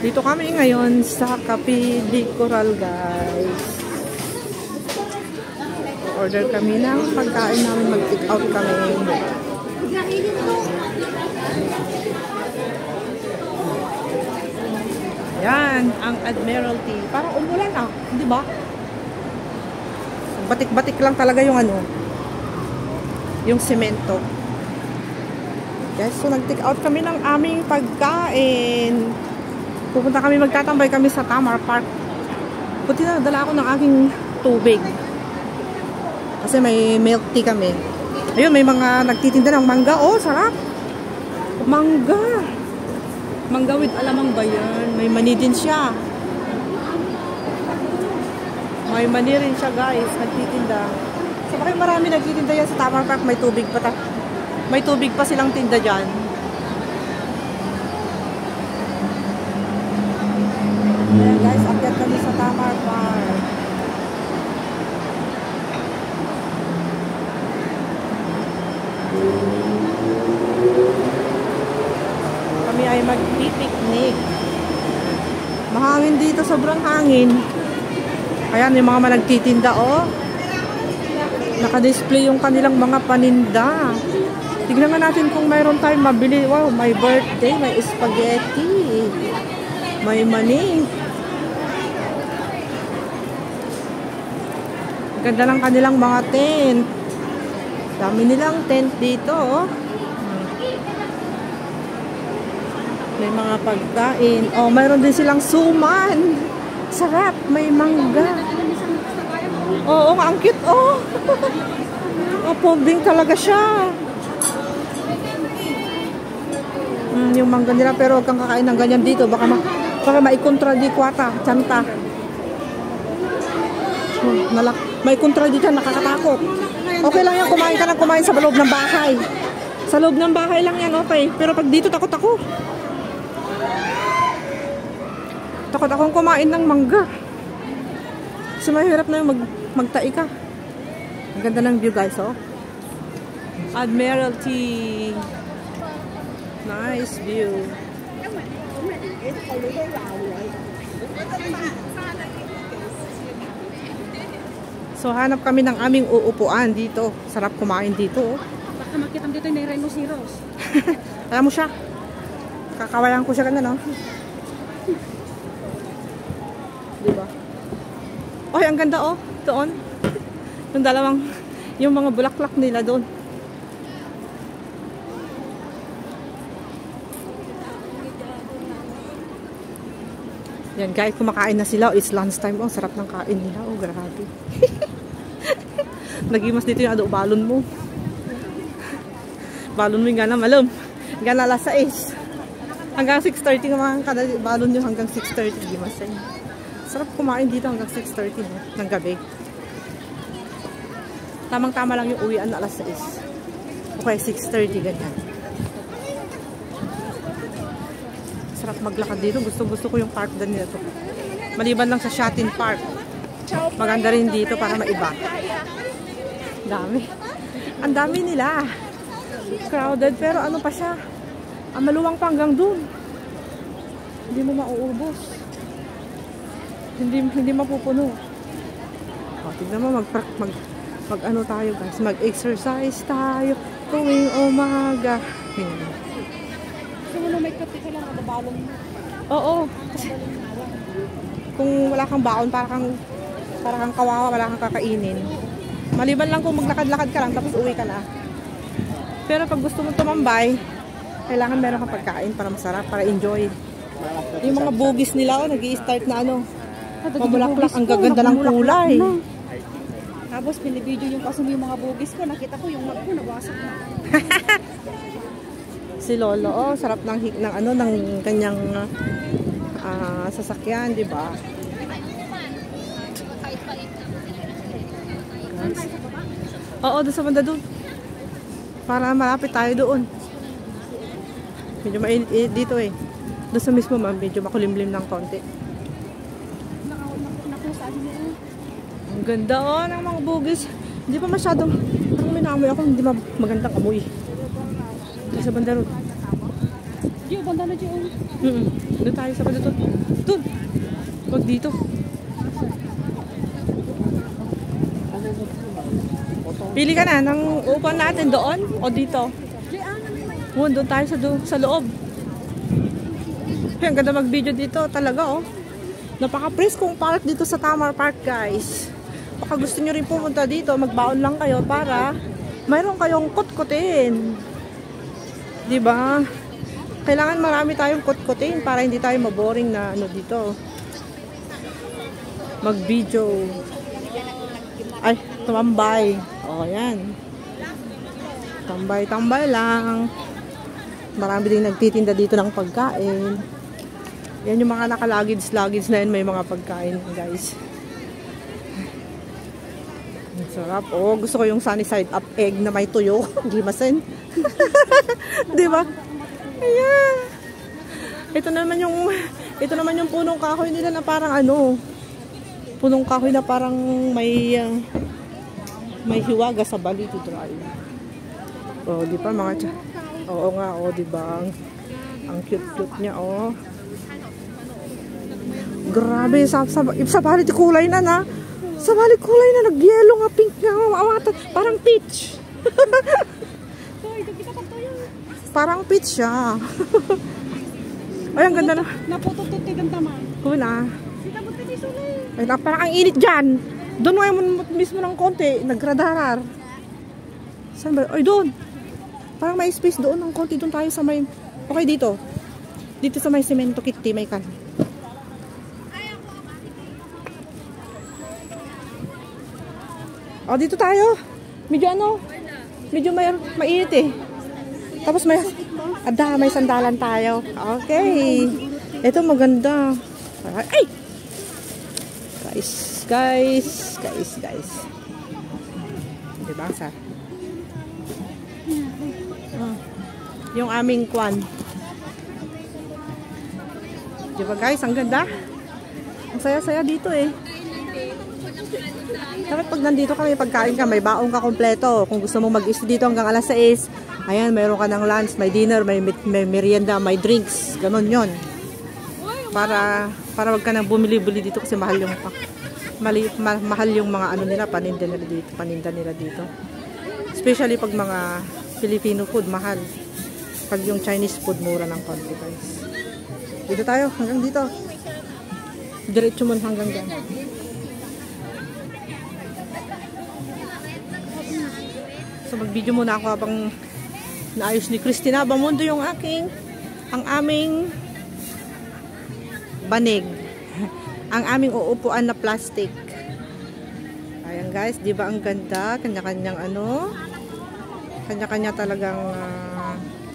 Dito kami ngayon sa Cafe de Coral, guys. Order kami ng pagkain namin, mag-take out kami. Yan, ang Admiralty. Parang umulan ah, di ba? Batik-batik lang talaga yung ano, yung semento. Guys, so nag-take out kami ng aming pagkain. Pupunta kami, magtatambay kami sa Tamar Park. Buti na, dala ako ng aking tubig. Kasi may milk tea kami. Ayun, may mga nagtitinda ng mangga. Oh, sarap! Mangga! Mangga with alamang ba yan? May mani din siya. May mani rin siya, guys. Nagtitinda. So, bakit marami nagtitinda yan sa Tamar Park? May tubig pa. May tubig pa silang tinda dyan. Ayan, guys. Akyat kami sa Tamar Park. Kami ay mag-picnic. Mahangin dito, sobrang hangin. Ayan, yung mga nagtitinda, oh. Naka-display yung kanilang mga paninda. Tignan nga natin kung mayroon tayong mabili. Wow, may birthday, may spaghetti, may mani. Ganda lang kanilang mga tent. Dami nilang tent dito, oh. May mga pagkain. Oh, mayroon din silang suman. Sarap, may mangga. Oo, ang cute, oh. Oh, pudding talaga siya. Yung mangga nila, pero huwag kang kakain ng ganyan dito. Baka maikontradikwata, tsanta. May kontradikta, nakakatakot. Okay lang yan, kumain ka ng kumain sa loob ng bahay. Sa loob ng bahay lang yan, okay. Pero pag dito, takot ako. Takot akong kumain ng mangga. Kasi mahirap na yung magtai ka. Ang ganda ng view, guys, oh. Admiralty. Nice view. So, hanap kami ng aming uupuan dito. Sarap kumain dito, oh. Baka makita dito yung rhinoceros. Alam mo siya. Kakawalan ko siya ganun, oh. Diba? Oh, ang ganda, oh. Doon. Yung dalawang, yung mga bulaklak nila doon. Yan, guys, kumakain na sila. It's lunchtime. Oh, sarap ng kain nila. Oh, grabe. Nagimas dito yung balon mo. Balon mo yung gana malam. Gana alas 6. Hanggang 6:30 naman kada balon nyo hanggang 6:30. Gimas eh. Sarap kumain dito hanggang 6:30 ng gabi. Tamang-tama lang yung uwian na alas 6. Okay, 6:30 ganyan. Sarap maglakad dito. Gusto ko yung park din nila to. Maliban lang sa Shatin Park. Maganda rin dito para maiba. Dami. Ang dami nila. Crowded pero ano pa siya. Ang maluwang pa hanggang dun. Hindi mo mauubos. Hindi mapupuno. O, tignan mo mag ano tayo, guys. Mag-exercise tayo tuwing umaga. Tingnan. Kung may kape ka lang, balon mo. Oo. Kung wala kang baon, para kang kawawa, wala kang kakainin. Maliban lang kung maglakad-lakad ka lang, tapos uwi ka na. Pero pag gusto mo tumambay, kailangan meron kang pagkain para masarap, para enjoy. Yung mga bugis nila, oh, nag-i-start na ano. Mamulaklak, ang gaganda ng kulay. Tapos pinibidyo yung kasama yung mga bugis ko, nakita ko yung mag ko, nawasak na. Si Lolo, oh, sarap ng kanyang sasakyan, di ba? Oo, doon sa banda doon. Para malapit tayo doon. Medyo mainit dito eh. Doon sa mismo, medyo makulimlim ng konti. Ang ganda, oh, ng mga bugis. Hindi pa masyadong, parang may naamoy ako, hindi magandang amoy. Sa banda ron. Diyo, banda na diyo. Doon tayo sa dito. Doon. Wag dito. Pili ka na ng upuan natin doon o dito. Doon tayo sa loob. Ang ganda mag-video dito talaga oh. Napaka-preskong park dito sa Tamar Park guys. Baka gusto nyo rin pumunta dito, magbaon lang kayo para mayroon kayong kutkutin. Diba? Kailangan marami tayong kutkutin para hindi tayo maboring na ano dito. Mag-video. Ay, tumambay. O, yan. Tambay-tambay lang. Marami din nagtitinda dito ng pagkain. Yan yung mga nakalagits-lagits na yan. May mga pagkain, guys. Ang sarap. Oh, gusto ko yung sunny side up egg na may tuyo. Gimasin. Diba? Ayan. Ito naman yung punong kahoy nila na parang ano. Punong kahoy na parang may hiwaga sa bali to dry. Oh, di ba mga oo nga, oh, di ba? Ang cute-cute niya, oh. Grabe, sa balit kulay na na. Sa balit kulay na, nag-yellow nga, pink nga, parang peach. Parang peach siya. Ay, ang ganda na. Naputututig ang tama. Kuna. Ay, parang ang init dyan. Doon ngayon mismo ng konti, nagradarar. Saan ba? Ay, doon. Parang may space doon ng konti. Doon tayo sa may... Okay, dito. Dito sa may semento kitty, may kan. Oh, dito tayo. Medyo ano? Medyo mainit eh. Tapos may sandalan tayo. Okay. Ito maganda. Ay! Guys. Diba, sa? Yung aming kwan. Diba guys, ang ganda. Ang saya-saya dito eh. Dapat pag nandito kami, pagkain ka, may baong ka kompleto. Kung gusto mong mag-stay dito hanggang alas 6, ayan, mayroon ka ng lunch, may dinner, may merienda, may drinks. Ganon yon. Para wag ka nang bumili-bili dito kasi mahal yung mahal yung mga ano nila, paninda nila dito. Especially pag mga Filipino food, mahal. Pag yung Chinese food, mura ng konti guys. Dito tayo, hanggang dito. Diretso mo hanggang dyan. So mag-video muna ako habang naayos ni Christina Bamundo yung ang aming banig. Ang aming uupuan na plastic. Ayan guys, di ba ang ganda? Kanya-kanyang ano? Kanya-kanya talagang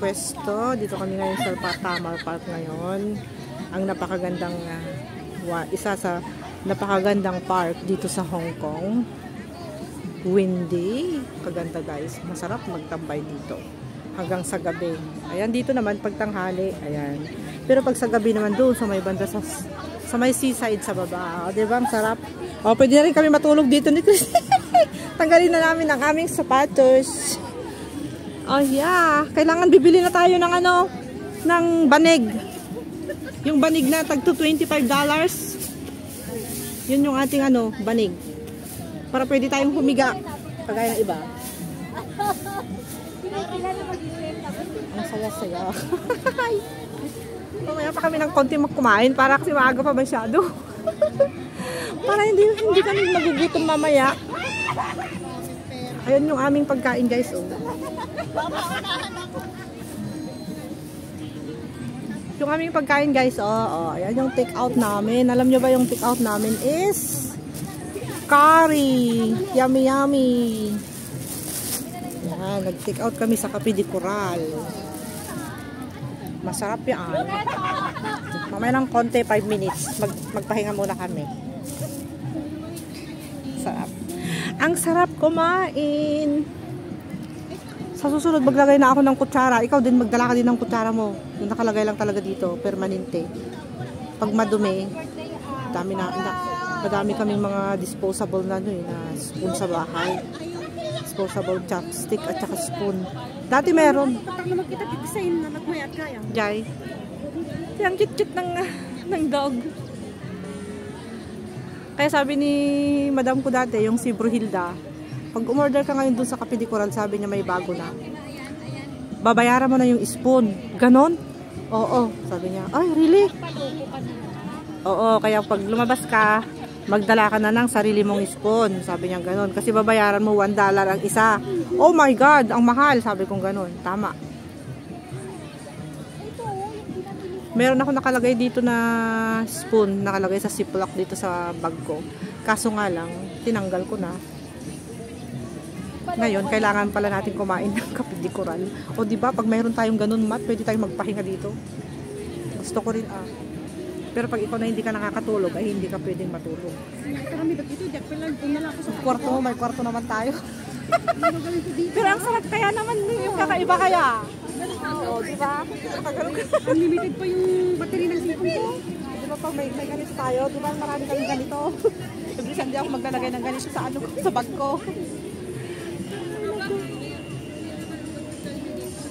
pwesto. Dito kami ngayon sa Tamar Park ngayon. Ang napakagandang isa sa napakagandang park dito sa Hong Kong. Windy. Kaganda guys. Masarap magtambay dito. Hanggang sa gabi. Ayan, dito naman pagtanghali. Ayan. Pero pag sa gabi naman doon, sa may banda sa may seaside sa baba. O, diba? Ang sarap. O, pwede na rin kami matulog dito ni Chris. Tanggalin na namin ang aming sapatos. Oh, yeah. Kailangan bibili na tayo ng ano, ng banig. Yung banig na tag to $25. Yun yung ating ano, banig. Para pwede tayong humiga. Kagaya ng iba. Ang saya-saya. Mamaya pa kami ng konti kumain para kasi maaga pa masyado. Para hindi kami magugutom mamaya. Ayan yung aming pagkain guys. Oh. Yung aming pagkain guys. Oh, ayan yung take out namin. Alam nyo ba yung take out namin is curry. Yummy yummy. Yan, nag-take out kami sa Cafe de Coral. Masarap yan. Mamaya ng konti, 5 minutes. Magpahinga muna kami. Sarap. Ang sarap kumain. Sa susunod, maglagay na ako ng kutsara. Ikaw din, magdala ka din ng kutsara mo. Yung nakalagay lang talaga dito, permanente. Pag madumi, madami kaming mga disposable na, na spoon sa bahay. Disposable chopstick at saka spoon. Dati meron. Patang naman kita pipisayin na nagmayat kaya. Jai. Ang cute-cute ng dog. Kaya sabi ni madam ko dati, yung si Bruhilda, pag umorder ka ngayon dun sa Cafe de Coral, sabi niya may bago na. Babayaran mo na yung spoon. Ganon? Oo, sabi niya. Ay, really? Oo, kaya pag lumabas ka, magdala ka na ng sarili mong spoon. Sabi niya ganon. Kasi babayaran mo $1 ang isa. Oh my God, ang mahal. Sabi kong ganon. Tama. Meron ako nakalagay dito na spoon. Nakalagay sa ziplock dito sa bag ko. Kaso nga lang, tinanggal ko na. Ngayon, kailangan pala natin kumain ng Cafe de Coral. O diba, pag mayroon tayong ganun mat, pwede tayong magpahinga dito. Gusto ko rin Pero pag ikaw na hindi ka nakakatulog, ay hindi ka pwedeng matulog. Karami ba dito? Diyak pala, na lang ako sa Kwarto mo, may kwarto naman tayo. Pero ang sarap kaya naman yung kakaiba kaya. Oo, diba? Unlimited pa yung battery ng cellphone ko. Diba pag may ganito tayo, diba marami kami ganito. Ibig hindi ako maglalagay ng ganito sa sa bag ko.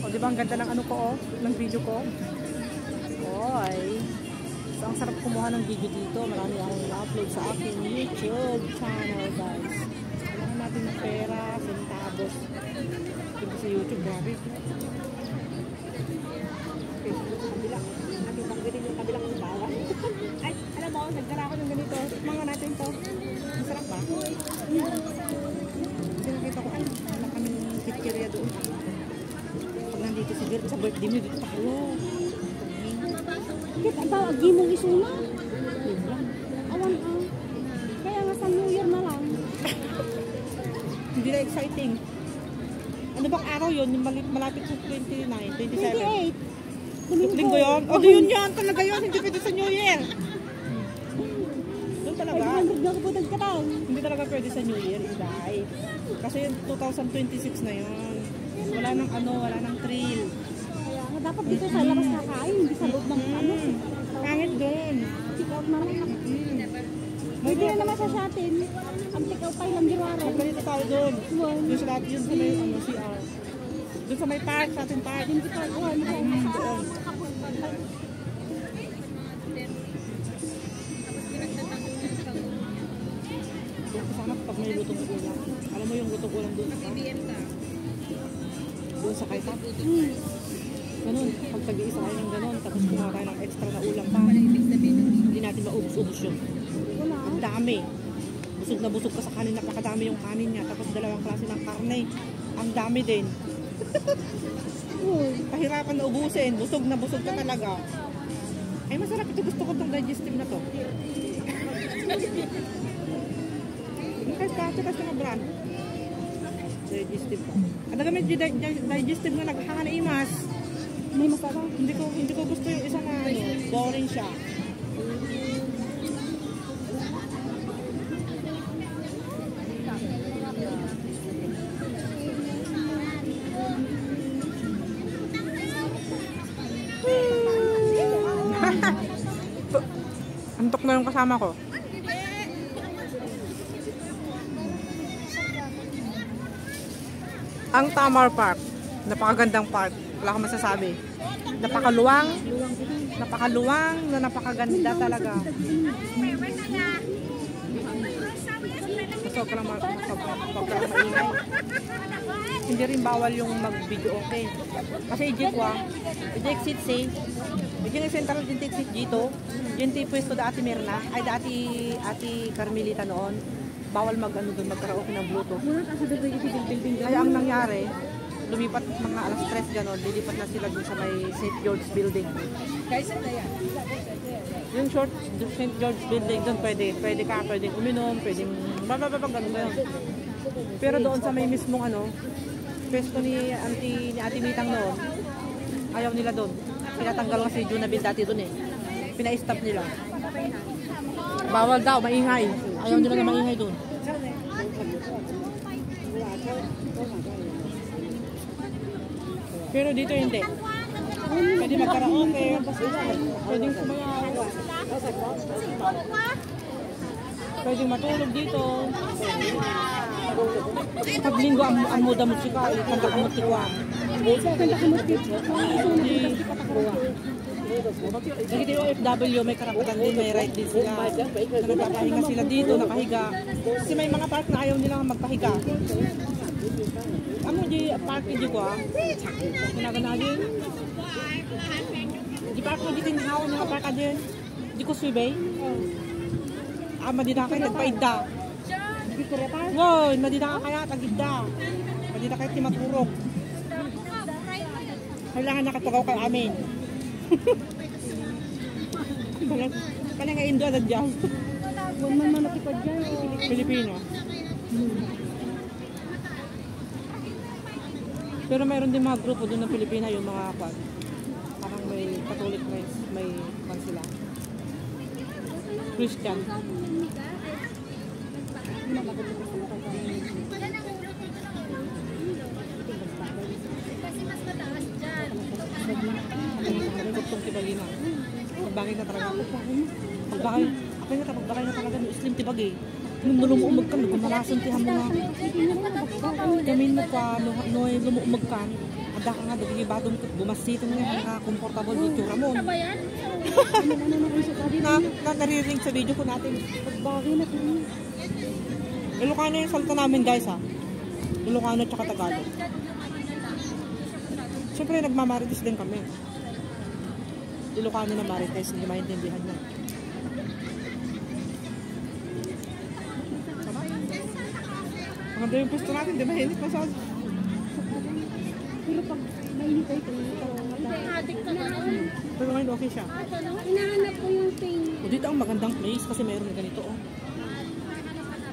O diba ang ganda ng ng video ko? Oy. So ang sarap kumuha ng video dito. Marami akong i-upload sa aking YouTube channel, guys. Kailangan natin ng pera, centavos. Dito sa YouTube, grabe. Ay, alam mo, nagdala ako ng ganito. Mga natin to. Masarap ba? Nakita ko, ay, wala kaming kitkerya doon. Pag nandito si Gert, sa birthday mo, dito tayo. Kita ba, agi mong isuna? Awan kaya nga sa New Year na lang. Hindi na exciting. Ano bang araw yun? Malapit sa 29, 27. 28. Linggo yun? O, di yun yan talaga yun. Hindi pwede sa New Year. Doon talaga. 500 na kapag nagkataon. Hindi talaga pwede sa New Year. Hindi. Kasi 2026 na yun. Wala nang thrill. Kaya nga dapat dito sa labas kakain, hindi sa loob ng Pangit doon. Pick out na lang. Pwede na naman sa atin. Ang pick out tayo lang diwaro. Ganito tayo doon. Doon sa lahat yun sa may CR. Doon sa may park, sa ating park. Hindi pa ako. Doon. Sana pag may lutong ulam. Alam mo yung lutong ulam doon sa doon sa kaita. Ganun. Pag tag-iisa kayo ng ganun, tapos kumawa tayo ng extra na ulam pa. Hindi natin maubos-ubos yun. Ang dami. Busog na busog ka sa kanin. Napakadami yung kanin niya. Tapos dalawang klase ng karne. Ang dami din. Pahirapan na ubusin. Busog na busog ka talaga. Ay, masarap ito. Gusto ko itong digestive na to. Kasi na brand. Digestive pa. Ang nagamit yung digestive na naghahana imas. May masarap. Hindi ko gusto yung isang boring siya. Antok na yung kasama ko. Ang Tamar Park. Napakagandang park. Wala akong masasabi. Napakaluwang na napakaganda talaga. Gusto ko lang maingay. Hindi rin bawal yung mag-video okay. Kasi i-exit say, yung central din exit dito, yung pwesto da Ate Mirna, ay da Ate Carmelita noon, bawal doon magkaraoke ng Bluetooth. Kaya ang nangyari, lumipat mga alas 3 gano'n, lilipat na sila dun sa may St. George Building. Yung St. George Building, doon pwedeng uminom, pwedeng gano'n ba yun. Pero doon sa may mismong pwesto ni Ate Mitang noon, ayaw nila doon. Pinatanggal kasi Junabel dati doon Pina-stop nila. Bawal daw, maingay. Ayaw nila na maingay doon. Pero dito hindi. Pwede magkaraoke, pwedeng sumayaw. Pwedeng matulog dito. Pag linggo ang moda musika, kanta ka mutikwa. Kanta ka mutikwa. Naging OFW, may karapatan din, may right din sila. Na nagpapahinga sila dito, nakahiga. Kasi may mga park na ayaw nila magpahiga. Amo di park di ko ah. Kinaganagin. Di park mo di tinhaw nga park din. Di ko suibay. Madina kayo nagpaida. Wow, madina ka kaya tagida. Madina kayo timaturok. Kailangan nakatagaw kay amin. Kaya nga Indo na dyan. Huwag man manakipad dyan. Pilipino. Pero mayroon din mga grupo doon ng Pilipina, yung mga kwan. Parang may Catholic friends, may kwan sila. Christian. Gustong tibagi na. Pagbagay na talaga. Pagbagay. Ako nga pagbagay na talaga. Muslim tibagi. Nung lumuumag ka, nagumalasantihan mo nga. Gamin mo pa, noy lumuumag ka. Ada ka nga, dagigibado mo. Bumasito mo nga, naka-comfortable yung tura mo. Na nariring sa video ko natin. Pagbagay na po. Ilocano yung salita namin guys ha. Ilocano at saka Tagalog. Siyempre nagmamarites din kami. Ilocano na marites, hindi maintindihan niya. Maganda yung pwesto natin, di ba? Hindi masyado. Pero pag mainit ay ito. Pero ngayon okay siya. Hinahanap ko yung thing. Dito ang magandang place kasi mayroon na ganito oh.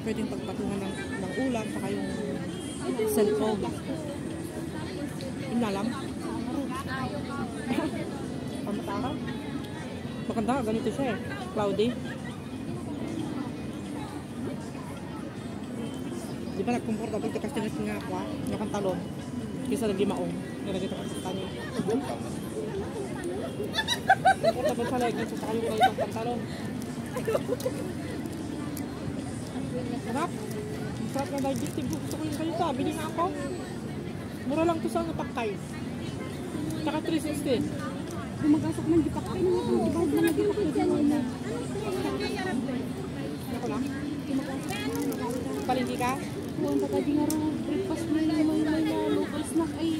Pwedeng pagpatungan ng ulam saka yung cellphone. Yun na lang. Pamatara. Maganda, ganito siya eh. Cloudy. Di ba nag-comfortable ka kasi nga ako yung kantalon. Kisa nag limaong. Nilagay ito sa kanya. Comfortable sa leg. Sa kayo kayo itong kantalon. Sarap. Sarap na digestive. Gusto ko yung ganito. Bili nga ako. Mura lang ito sa Takay. Saka 360. Gumagasok ng dipakay na ito. Ibahid na nagdipakay dyan. Ako lang. Palindi ka? Huwag ka di nga rin breakfast may local snack ay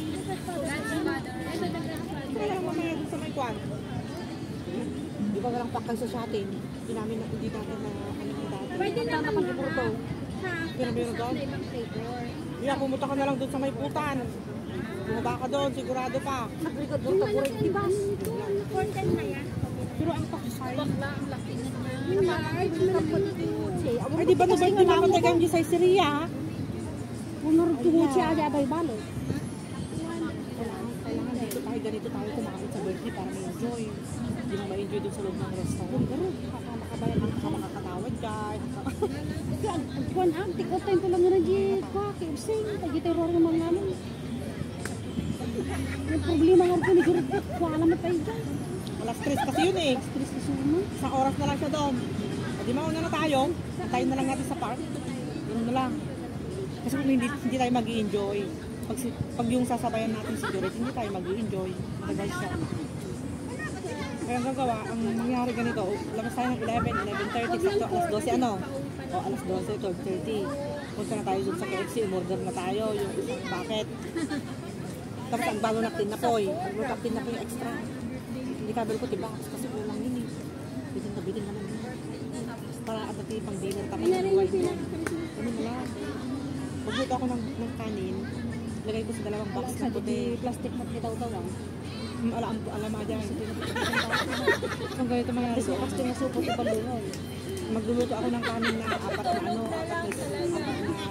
Kaya lang mamaya dun sa may kwan. Di ba walang pakay sa atin? Hindi natin na ano dati. pwede na naman ito. Pero meron doon? Iya, pumunta ka na lang doon sa may putan. Bumaba ka doon, sigurado pa. Yung malaki ang bus ito. Important na yan. Pero ang pakay. Yung large na Ay, di ba nabay di makatagang di sa Syria? kung narutuhod siya ay abay balo. Kailangan dito tayo, ganito tayo kumakit sa birthday para ma-enjoy. Hindi mo ma-enjoy doon sa loob ng restaurant. Pero makabayan lang ka makakatawad guys. Kuan ang tikot tayo ko lang nga di ko KFC tagi teror naman namin. Yung problema nga ko ni Gurut ko alam mo tayo dyan. Alas 3 kasi yun eh. Stress kasi mo. Isang oras na lang siya doon. Di mauna na tayo. Antayin na lang natin sa park. Ganun na lang. Kasi kung hindi tayo mag-i-enjoy. Pag yung sasabayan natin si Dorit, hindi tayo mag-i-enjoy. Matagal siya. Kaya ang gagawa, ang nangyari ganito, labas tayo ng 11, 11:30, sakto alas 12 ano? O alas 12, 12:30. Punta na tayo dun sa KFC, umorder na tayo yung isang bucket. Tapos ang balo natin na poy. Natin na po yung extra. Hindi kabel ko, diba? Kasi kulang yun eh. Bitin naman yun. Para at natin pang dinner tapos ng buhay mo. Ano na lang. Pagluto ako ng kanin, lagay ko sa dalawang box na puti. Plastic na bitaw-taw lang. Alam mo dyan. Kung ganito mangyari ko. Kasi na supot ko palungon. Magluluto ako ng kanin na apat na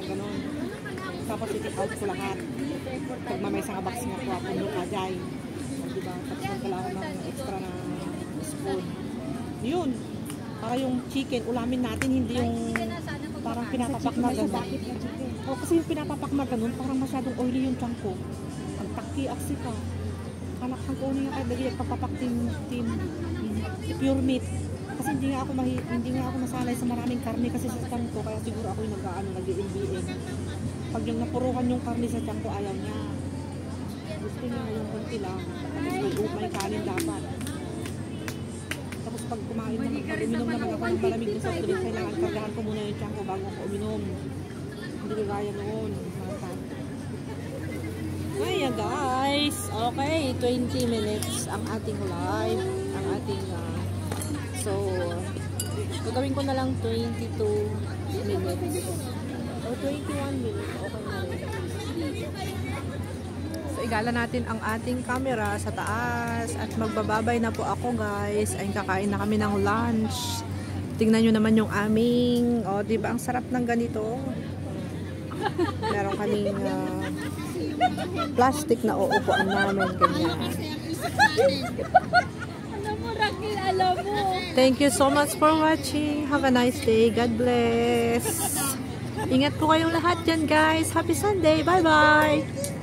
gano'n. Tapos i-take out ko lahat. Pag mamay sa box nga ko, puno ka dyan. Diba? Tapos magkala ako ng extra na spoon. Yun. Para yung chicken, ulamin natin, hindi yung parang pinapapak na gano'n. O kasi yung pinapapak na gano'n, parang masyadong oily yung tiyan ko. Ang taki, aksi ka. Anak ang kunin nga kayo, dali pagpapak team pure meat. Kasi hindi nga ako nasanay sa maraming karne kasi sa tiyan ko, kaya siguro ako yung nag-NBA. Pag yung napuruhan yung karne sa tiyan ko, ayaw niya. Gusto niya yung konti lang. Tapos may kanin dapat. pag kumain naman, pag uminom naman ako ng malamig na soft drink, kailangan kargahan ko muna yung tiyan ko bago ako uminom. Hindi ko kaya noon. Ayan guys. Okay, 20 minutes ang ating live. Ang ating, so, gagawin ko na lang 22 minutes. O 21 minutes. Okay na rin. So, igala natin ang ating camera sa taas. At magbababay na po ako guys. Ay, kakain na kami ng lunch. Tingnan nyo naman yung aming, o, diba ang sarap ng ganito? Meron kaming plastic na uupuan namin. Ganyan. Alam mo, Raquel, alam mo. Thank you so much for watching. Have a nice day. God bless. Ingat po kayong lahat dyan guys. Happy Sunday. Bye-bye.